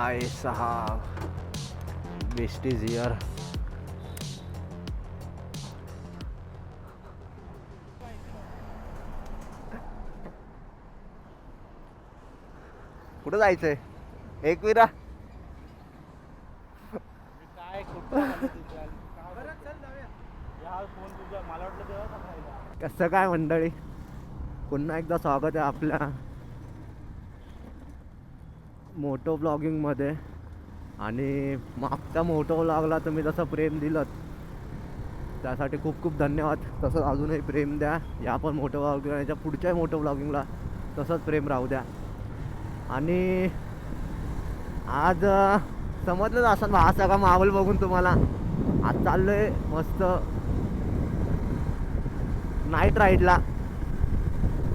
भाई साहब, best is here. कुठं जायचंय? एक विरा काय कसं काय मंडळी, पुन्हा एकदा स्वागत आहे आपल्या मोटो ब्लॉगिंगमध्ये. आणि मागच्या मोटो ब्लॉगला तुम्ही जसं प्रेम दिलं त्यासाठी खूप खूप धन्यवाद. तसंच अजूनही प्रेम द्या या पण मोटो ब्लॉगिंग, याच्या पुढच्या मोटो ब्लॉगिंगला तसंच प्रेम राहू द्या. आणि आज समजलं असं हा सगळा माहोल बघून तुम्हाला, आज चाललो आहे मस्त नाईट राईडला.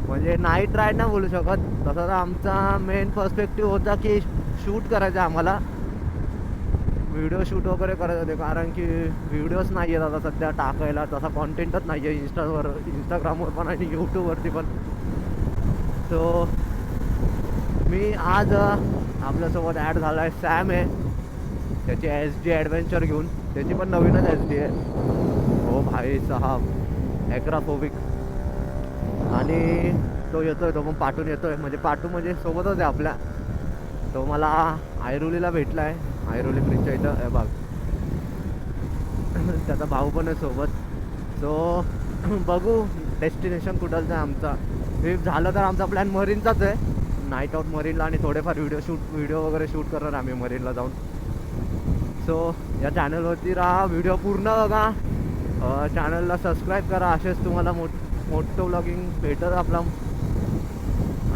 म्हणजे नाईट राईड नाही बोलू शकत, तसं तर आमचा मेन पर्स्पेक्टिव्ह होता की शूट करायचं आम्हाला, व्हिडिओ शूट वगैरे करायचे होते. कारण की व्हिडिओज नाही आहेत आता सध्या टाकायला, तसा कॉन्टेंटच नाही आहे इंस्टाग्रामवर पण आणि यूट्यूबवरती पण. सो मी आज आपल्यासोबत ॲड झाला आहे सॅम आहे, त्याची SD ॲडव्हेंचर घेऊन. त्याची पण नवीनच SD आहे. हो भाई साहब, ॲग्राफोबिक. आणि तो येतोय, तो पण पाठून येतोय. म्हणजे पाठू म्हणजे सोबतच आहे आपल्या. तो मला ऐरोलीला भेटला आहे, ऐरोली ब्रिजच्या इथं बघ. त्याचा भाऊ पण आहे सोबत. सो बघू डेस्टिनेशन कुठलचं आहे आमचा. इफ झालं तर आमचा प्लॅन मरीनचाच आहे, नाईट आउट मरीनला. आणि थोडेफार व्हिडिओ वगैरे शूट करणार आम्ही मरीनला जाऊन. सो या चॅनलवरती राहा, व्हिडिओ पूर्ण बघा, चॅनलला सबस्क्राईब करा. असेच तुम्हाला मोटो ब्लॉगिंग भेटत आपला.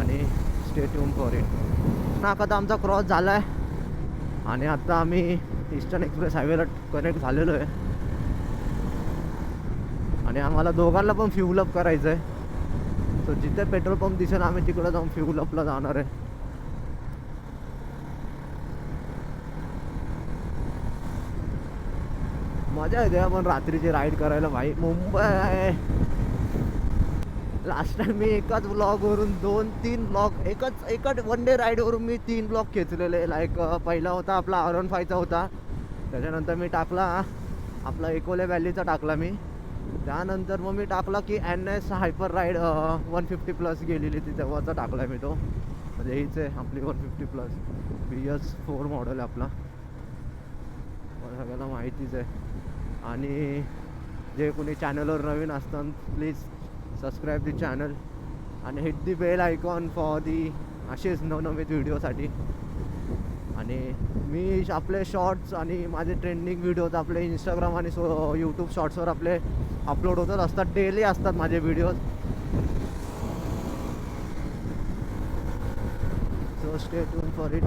आणि स्टे ट्यून फॉर इट. नाका तर आमचा क्रॉस झाला आहे आणि आता आम्ही ईस्टर्न एक्सप्रेस हायवेला कनेक्ट झालेलो आहे. आणि आम्हाला दोघांना पण फ्यूल अप करायचं आहे. सो जिथे पेट्रोल पंप दिसेल आम्ही तिकडं जाऊन फ्यूल अपला जाणार आहे. मजा येते पण रात्रीची राईड करायला भाई. मुंबई लास्ट टाइम मी एकाच ब्लॉगवरून 2-3 ब्लॉग, एकच वन डे राईडवरून मी 3 ब्लॉग खेचलेले. लाईक पहिला होता आपला R15चा होता, त्याच्यानंतर मी टाकला आपला एकोले व्हॅलीचा टाकला मी. त्यानंतर मग मी टाकला की NS हायपर राईड 150+ गेलेली ती, तेव्हाचा टाकला मी तो. म्हणजे हीच आहे आपली 150+ BS4 मॉडेल आहे आपला, मला सगळ्यांना माहितीच आहे. आणि जे कोणी चॅनलवर नवीन असतात प्लीज सबस्क्राईब दी चॅनल आणि hit the bell icon for the असेच नवनवीन व्हिडिओसाठी. आणि मी आपले शॉर्ट्स आणि माझे ट्रेंडिंग व्हिडिओज आपले इंस्टाग्राम आणि यूट्यूब शॉर्ट्सवर आपले अपलोड होतात असतात, डेली असतात माझे videos. So stay tune for it.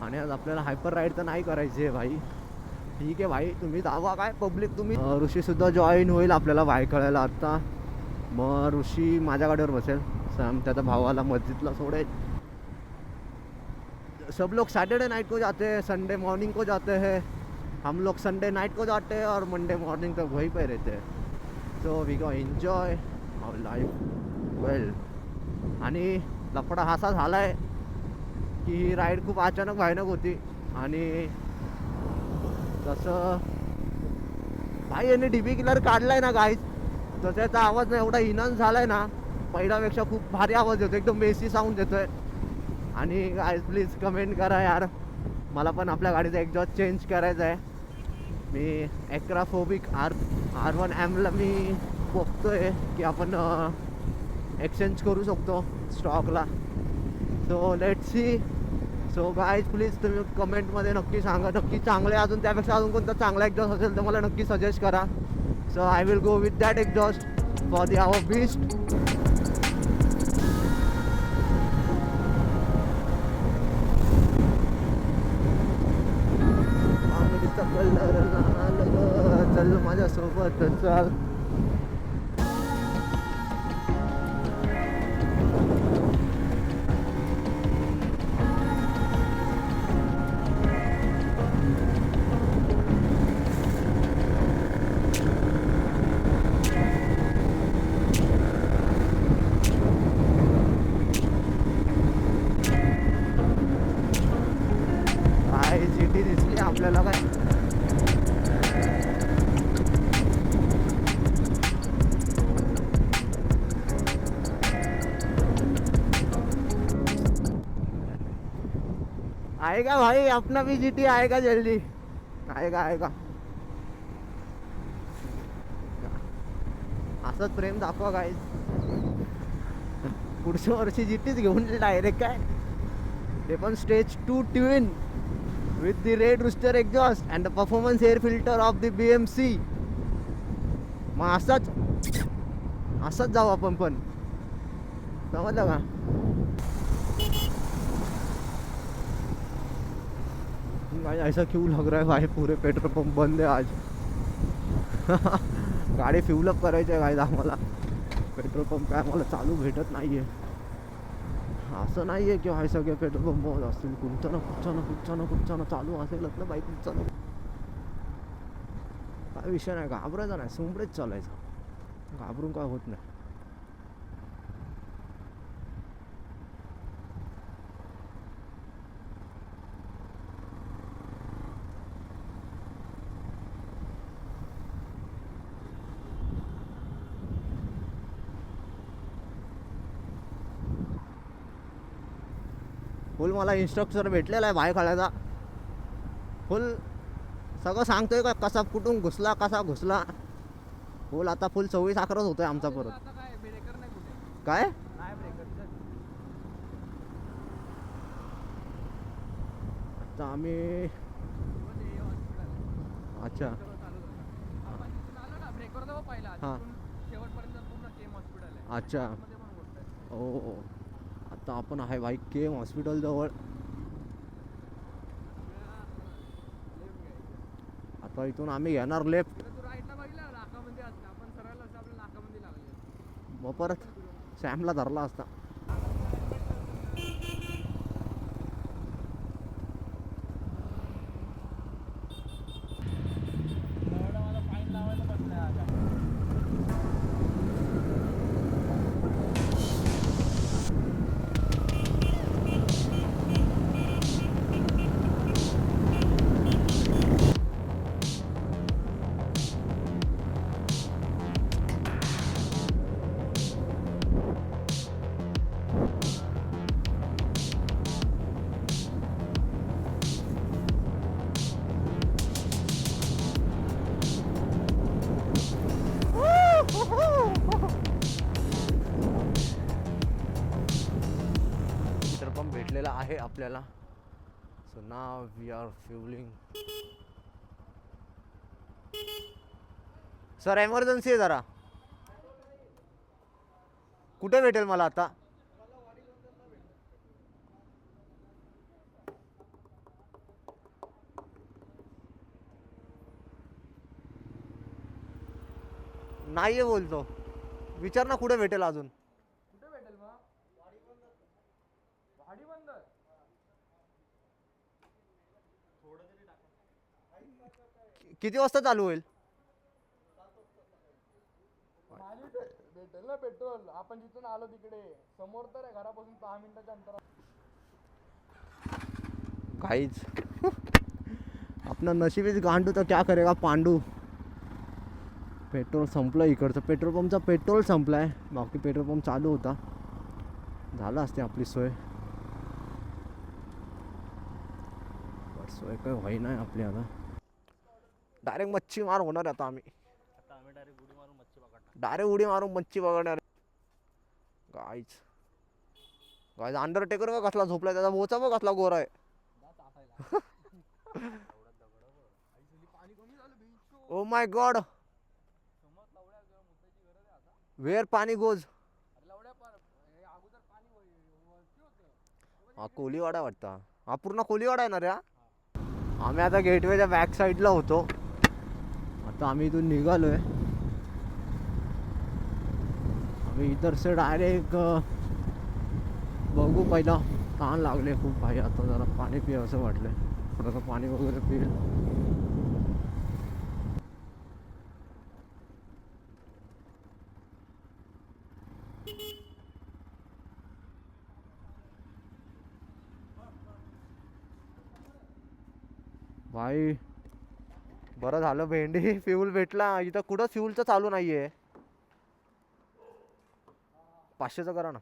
आणि आज आपल्याला हायपर राईड तर नाही करायची आहे भाई. ठीक आहे भाई, तुम्ही दावा काय पब्लिक तुम्ही. ऋषीसुद्धा जॉईन होईल आपल्याला भायखळ्याला आत्ता. मग ऋषी माझ्या गाडीवर बसेल, सॅम त्याचा भावाला मस्जिदला सोडेल. सब लोग सैटरडे नाइट को जाते हैं, संडे मॉर्निंग को जाते हैं. हम लोग संडे नाइट को जाते हैं और मंडे मॉर्निंग तक वहीं पे रहते हैं. So we go enjoy our life well. आणि लफडा हासा झाला आहे की ही राईड खूप अचानक भयानक होती. आणि तसं भाई यांनी DB किलर काढलाय ना गाईज, तर त्याचा आवाज ना एवढा इनहान्स झालाय ना, पहिल्यापेक्षा खूप भारी आवाज येतो, एकदम बेसी साऊंड येतोय. आणि गाईज प्लीज कमेंट करा यार, मला पण आपल्या गाडीचा एक्झॉस्ट चेंज करायचा आहे. मी ॲग्राफोबिक R1M मी बघतोय की आपण एक्सचेंज करू शकतो स्टॉकला. So let's see. So guys please तुम्ही कमेंटमध्ये नक्की सांगा, नक्की चांगले अजून त्यापेक्षा अजून कोणता चांगला एक्झॉस्ट असेल तर मला नक्की सजेस्ट करा. So I will go with that exhaust for the our beast. Colour लाल ग, चल माझ्यासोबत चल. काय GT दिसली आपल्याला काय. आएगा भाई अपना भी GT आएगा जल्दी. आएगा आएगा. असंच प्रेम दाखवा काय. पुढच्या वर्षी GTच घेऊन डायरेक्ट काय. ते पण stage 2 twin with the red rooster exhaust and the performance air filter of the BMC. मग असंच जाऊ आपण पण. समजलं का. भाई ऐसा क्यों लग रहा है भाई पूरे पेट्रोल पंप बंद है आज. गाडी फ्यूलअप करायची आहे काय आम्हाला. पेट्रोल पंप काय आम्हाला चालू भेटत नाही आहे. असं नाही आहे की हाय सगळे पेट्रोल पंप असतील. कुठचं ना चालू असेलच ना बाईक. कुठचं ना काय विषय नाही. घाबरायचा नाही. सुंबडेच चालायचं. घाबरून काय होत नाही. फुल मला इन्स्ट्रक्टर भेटलेला आहे बाहेर काढायचा. फुल सगळं सांगतोय का कसा कुठून घुसला कसा घुसला. फुल आता फुल 26 होतोय आमचा परत. काय आता आम्ही अच्छा हां अच्छा हो. आता आपण आहे भाई केम हॉस्पिटल जवळ. आता इथून आम्ही घेणार लेफ्ट. मग परत सॅमला धरला असता. भेटलेला आहे आपल्याला. So now we are fuelling. Sir emergency आहे जरा. कुठे भेटेल मला आता. नाहीये बोलतो. विचार ना कुठे भेटेल अजून. कुठे भेटेल मग. वाडी बंद. किती वाजता चालू होईल. भेटेल ना पेट्रोल. आपण जिथून आलो तिकडे समोर तर आहे घरापासून 6 मिनिटाच्या अंतरावर. काहीच अपना नशीबच गांडू तर क्या करेगा पांडू. पेट्रोल संपलं इकडचं. पेट्रोल पंपचा पेट्रोल संपलाय. बाकी पेट्रोल पंप चालू होता. झालं असते आपली सोय. सोय काय व्हाई नाही आपली आता. डायरेक्ट मच्छी मार होणार आता आम्ही. डायरेक्ट उडी मारून मच्छी पकडणार. गाईच गाईज अंडरटेकर का कसला झोपलाय. त्याचा बोचा बघ कसला गोरा आहे. Oh my God. वेअर पाणी गोज. हा कोलीवाडा वाटता. हा पूर्ण कोलीवाडा आहे ना रे. आम्ही आता गेटवेच्या बॅक साईडला होतो. आता आम्ही इथून निघालोय. आम्ही इतर डायरेक्ट बघू. पहिला तहान लागले खूप भाई. आता जरा पाणी पिया असं वाटलंय. थोडंसं पाणी वगैरे पिईल. भाई बरं झालं भेंडी फ्यूल भेटला. इथं कुठं फ्यूलचं चालू नाहीये. 500चं करा ना.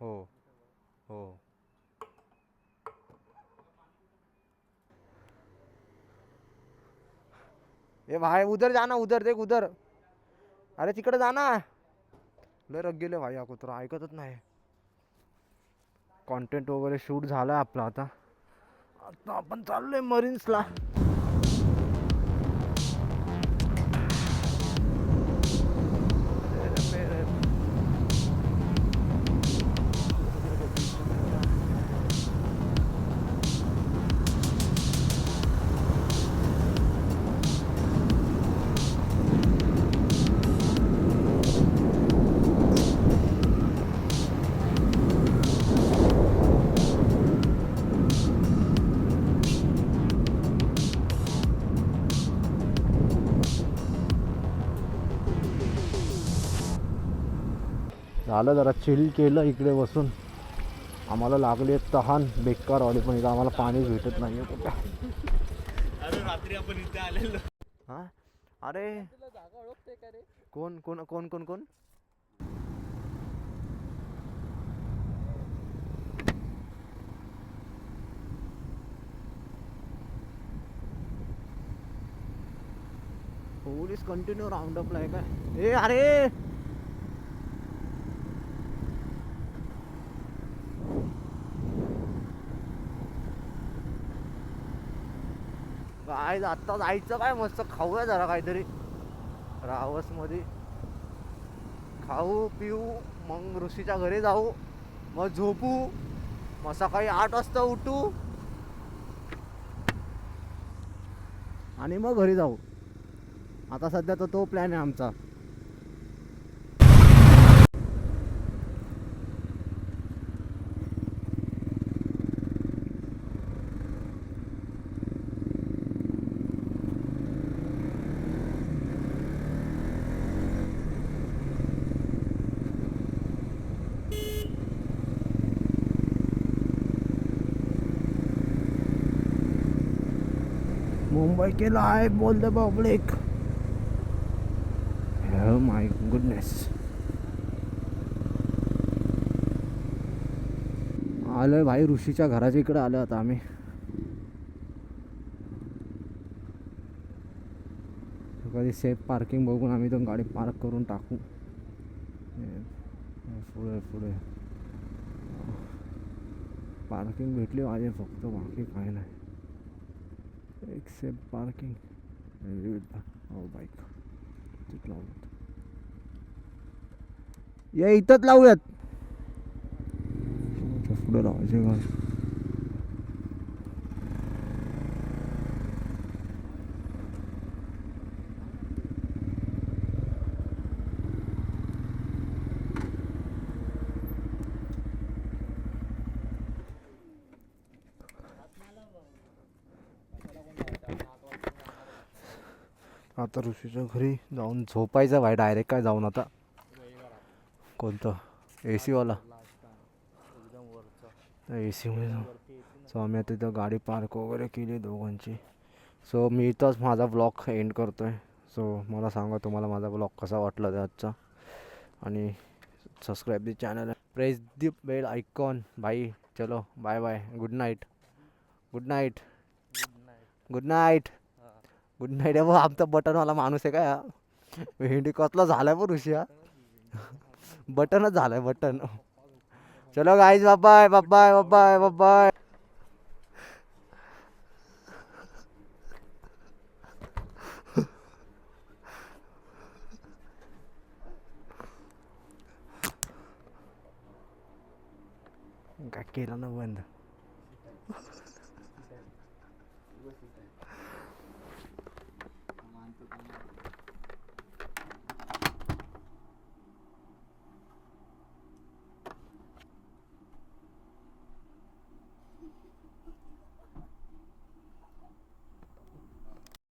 हो हो. ए भाई उधर जाना, उधर देख उधर. अरे तिकडे जा ना. लय रग गेले भाई. हा कुत्रा ऐकतच नाही. कॉन्टेंट वगैरे शूट झालाय आपला. आता आता आपण चाललोय मरीन्सला. झालं जरा चिल केलं इकडे बसून. आम्हाला लागली तहान बेकारवाली. पण इथं आम्हाला पाणी भेटत नाही आहे कुठं. अरे रात्री आपण इथे आलेलो. हां अरे तुला जागा ओळखते का रे? कोण कोण कोण कोण कोण पोलीस कंटिन्यू राऊंड अपला आहे काय? ए अरे काय आत्ता जायचं काय? मस्त खाऊया जरा काहीतरी रावस मध्ये. खाऊ पिऊ मग ऋषीच्या घरी जाऊ. मग झोपू. मग सकाळी 8 वाजता उठू आणि मग घरी जाऊ. आता सध्या तर तो प्लॅन आहे आमचा. मुंबई के लाइव बोल the public. Oh my goodness. आलोय भाई ऋषीच्या घराच्या इकडे आलो आता आम्ही. कधी सेफ पार्किंग बघून आम्ही तो गाडी पार्क करून टाकू. पुढे पुढे पार्किंग भेटली पाहिजे फक्त, बाकी काय नाही. एक सेफ पार्किंग. हो बाईक तिथं या इथंच लावूयात. पुढे लावायचे गाडी. आता ऋषीच्या घरी जाऊन झोपायचं भाई डायरेक्ट. काय जाऊन आता कोणतं ए सीवाला ए सीमध्ये जाऊ. सो आम्ही आता तिथं गाडी पार्क वगैरे केली दोघांची. सो मी इथंच माझा ब्लॉग एंड करतो आहे. सो मला सांगा तुम्हाला माझा ब्लॉग कसा वाटला ते आजचा. आणि subscribe the channel, press the bell icon. भाई चलो bye bye. Good night. Good night. Good night. Good night. आहे आमचा बटनवाला माणूस आहे काय हा? हिंडी कसला झालाय बरं ऋषी हा. बटनच झालाय बटन. चलो guys bye bye bye bye bye bye. काय केलं ना बंद. मानतो